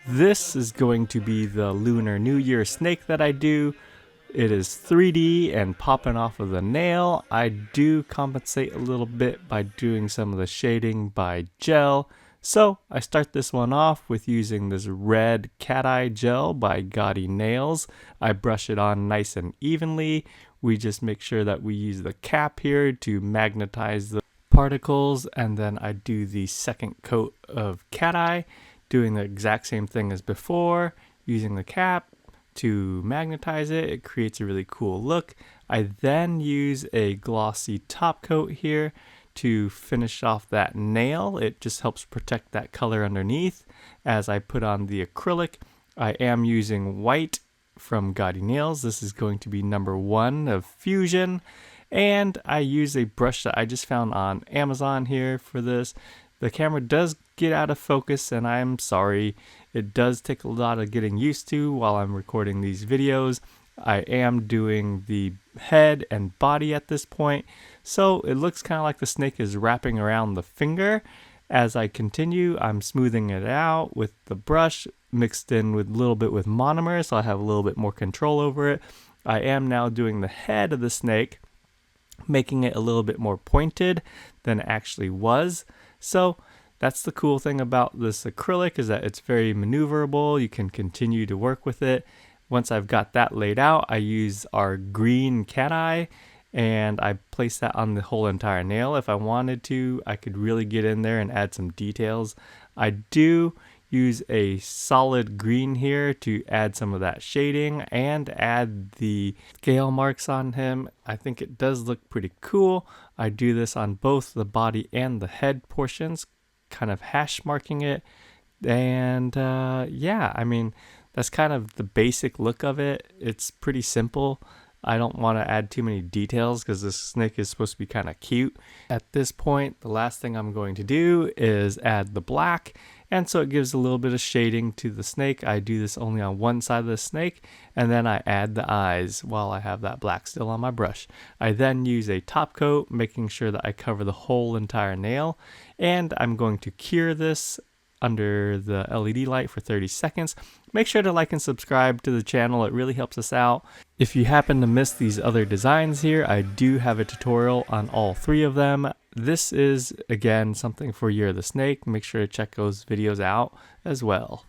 This is going to be the Lunar New Year snake that I do. It is 3D and popping off of the nail. I do compensate a little bit by doing some of the shading by gel. So I start this one off with using this red cat eye gel by Gotti Nails. I brush it on nice and evenly. We just make sure that we use the cap here to magnetize the particles, and then I do the second coat of cat eye, doing the exact same thing as before, using the cap to magnetize it. It creates a really cool look. I then use a glossy top coat here to finish off that nail. It just helps protect that color underneath. As I put on the acrylic, I am using white from Gotti Nails. This is going to be number 1 of Fusion. And I use a brush that I just found on Amazon here for this. The camera does get out of focus, and I'm sorry. It does take a lot of getting used to while I'm recording these videos. I am doing the head and body at this point, so it looks kind of like the snake is wrapping around the finger. As I continue, I'm smoothing it out with the brush mixed in with a little bit with monomer, so I have a little bit more control over it. I am now doing the head of the snake, making it a little bit more pointed than it actually was. So that's the cool thing about this acrylic, is that it's very maneuverable. You can continue to work with it. Once I've got that laid out, I use our green cat eye and I place that on the whole entire nail. If I wanted to, I could really get in there and add some details. I do use a solid green here to add some of that shading and add the scale marks on him. I think it does look pretty cool. I do this on both the body and the head portions, kind of hash marking it. And yeah, I mean, that's kind of the basic look of it. It's pretty simple. I don't want to add too many details because this snake is supposed to be kind of cute. At this point, the last thing I'm going to do is add the black, and so it gives a little bit of shading to the snake. I do this only on one side of the snake, and then I add the eyes while I have that black still on my brush. I then use a top coat, making sure that I cover the whole entire nail, and I'm going to cure this under the LED light for 30 seconds. Make sure to like and subscribe to the channel. It really helps us out. If you happen to miss these other designs here, I do have a tutorial on all 3 of them. This is, again, something for Year of the Snake. Make sure to check those videos out as well.